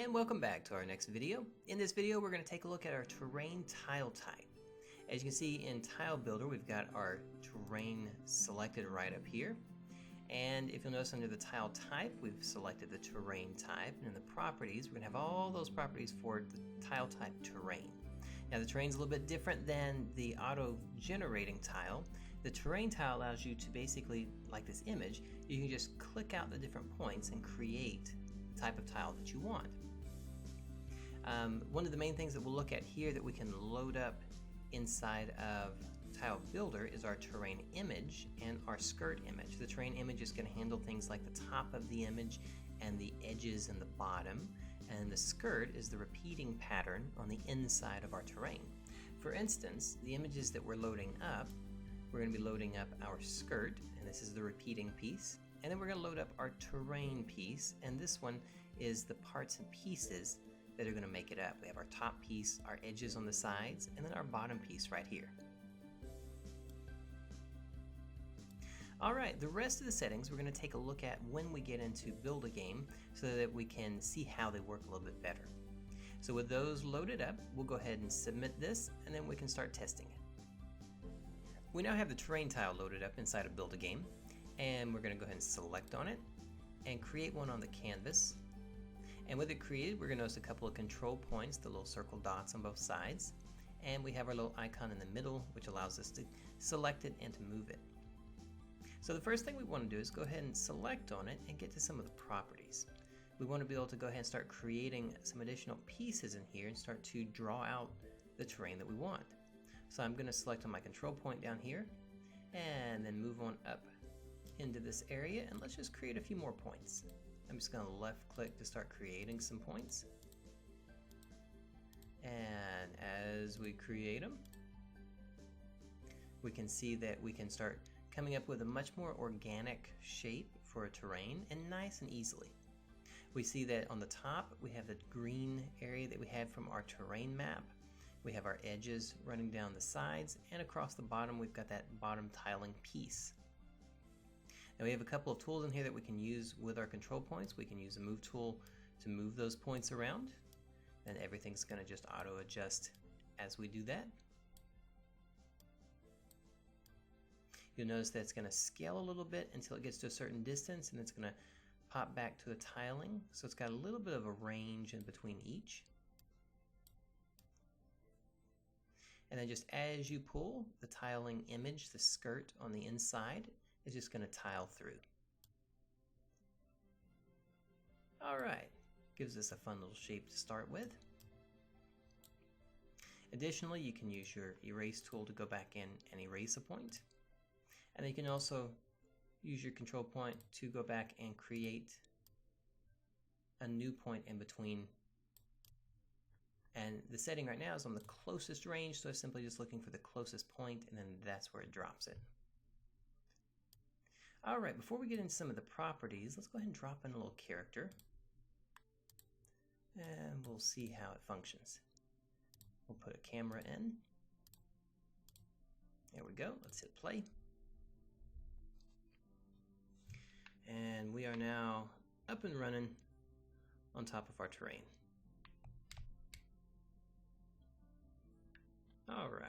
And welcome back to our next video. In this video, we're going to take a look at our terrain tile type. As you can see in Tile Builder, we've got our terrain selected right up here. And if you'll notice under the tile type, we've selected the terrain type. And in the properties, we're going to have all those properties for the tile type terrain. Now the terrain's a little bit different than the auto-generating tile. The terrain tile allows you to basically, like this image, you can just click out the different points and create the type of tile that you want. One of the main things that we'll look at here that we can load up inside of Tile Builder is our terrain image and our skirt image. The terrain image is going to handle things like the top of the image and the edges and the bottom, and the skirt is the repeating pattern on the inside of our terrain. For instance, the images that we're loading up, we're going to be loading up our skirt, and this is the repeating piece, and then we're going to load up our terrain piece, and this one is the parts and pieces that are going to make it up. We have our top piece, our edges on the sides, and then our bottom piece right here. Alright, the rest of the settings we're going to take a look at when we get into Build a Game so that we can see how they work a little bit better. So with those loaded up, we'll go ahead and submit this, and then we can start testing it. We now have the terrain tile loaded up inside of Build a Game, and we're going to go ahead and select on it and create one on the canvas. And with it created, we're going to notice a couple of control points, the little circle dots on both sides, and we have our little icon in the middle which allows us to select it and to move it. So the first thing we want to do is go ahead and select on it and get to some of the properties. We want to be able to go ahead and start creating some additional pieces in here and start to draw out the terrain that we want. So I'm going to select on my control point down here and then move on up into this area, and let's just create a few more points. I'm just going to left click to start creating some points. And as we create them, we can see that we can start coming up with a much more organic shape for a terrain, and nice and easily. We see that on the top we have the green area that we had from our terrain map. We have our edges running down the sides, and across the bottom we've got that bottom tiling piece. Now we have a couple of tools in here that we can use with our control points. We can use the move tool to move those points around, and everything's going to just auto adjust as we do that. You'll notice that it's going to scale a little bit until it gets to a certain distance, and it's going to pop back to the tiling, so it's got a little bit of a range in between each. And then just as you pull, the tiling image, the skirt on the inside, is just going to tile through. Alright, gives us a fun little shape to start with. Additionally, you can use your erase tool to go back in and erase a point. And you can also use your control point to go back and create a new point in between. And the setting right now is on the closest range, so it's simply just looking for the closest point, and then that's where it drops it. Alright, before we get into some of the properties, let's go ahead and drop in a little character. And we'll see how it functions. We'll put a camera in. There we go, let's hit play. And we are now up and running on top of our terrain. Alright.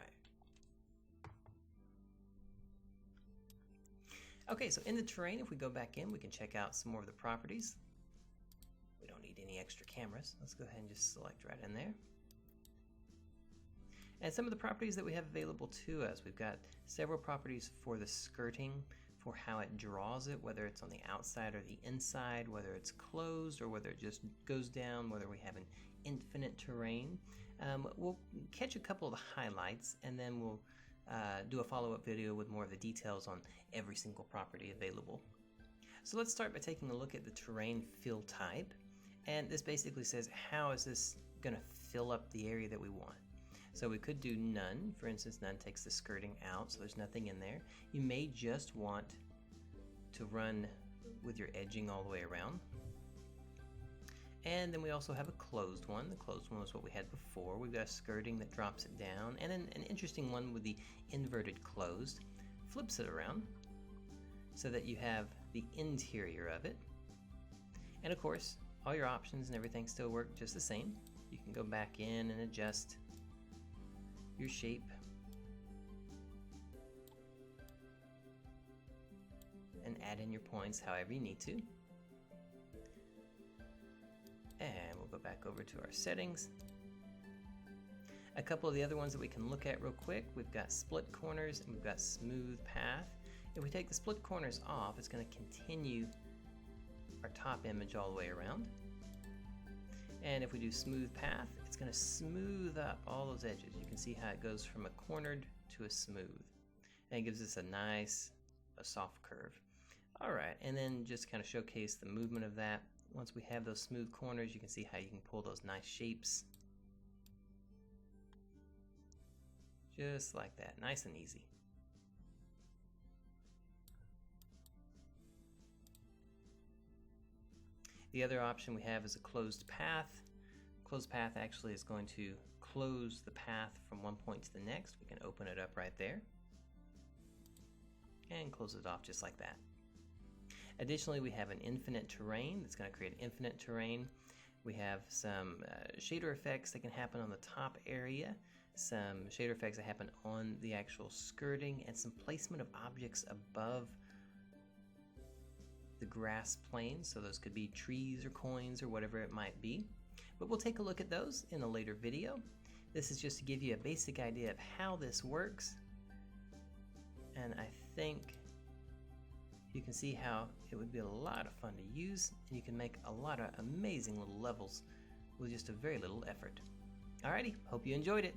Okay, so in the terrain, if we go back in, we can check out some more of the properties. We don't need any extra cameras. Let's go ahead and just select right in there. And some of the properties that we have available to us, we've got several properties for the skirting, for how it draws it, whether it's on the outside or the inside, whether it's closed or whether it just goes down, whether we have an infinite terrain. We'll catch a couple of the highlights, and then we'll do a follow-up video with more of the details on every single property available. So let's start by taking a look at the terrain fill type, and this basically says how is this going to fill up the area that we want. So we could do none. For instance, none takes the skirting out, so there's nothing in there. You may just want to run with your edging all the way around. And then we also have a closed one. The closed one was what we had before. We've got a skirting that drops it down, and then an interesting one with the inverted closed. Flips it around so that you have the interior of it. And of course, all your options and everything still work just the same. You can go back in and adjust your shape. And add in your points however you need to. And we'll go back over to our settings. A couple of the other ones that we can look at real quick, we've got split corners and we've got smooth path. If we take the split corners off, it's going to continue our top image all the way around. And if we do smooth path, it's going to smooth up all those edges. You can see how it goes from a cornered to a smooth. And it gives us a nice, soft curve. All right, and then just kind of showcase the movement of that. Once we have those smooth corners, you can see how you can pull those nice shapes. Just like that, nice and easy. The other option we have is a closed path. Closed path actually is going to close the path from one point to the next. We can open it up right there and close it off just like that. Additionally, we have an infinite terrain that's going to create infinite terrain. We have some shader effects that can happen on the top area, some shader effects that happen on the actual skirting, and some placement of objects above the grass plane. So those could be trees or coins or whatever it might be. But we'll take a look at those in a later video. This is just to give you a basic idea of how this works. And I think you can see how it would be a lot of fun to use, and you can make a lot of amazing little levels with just a very little effort. Alrighty, hope you enjoyed it.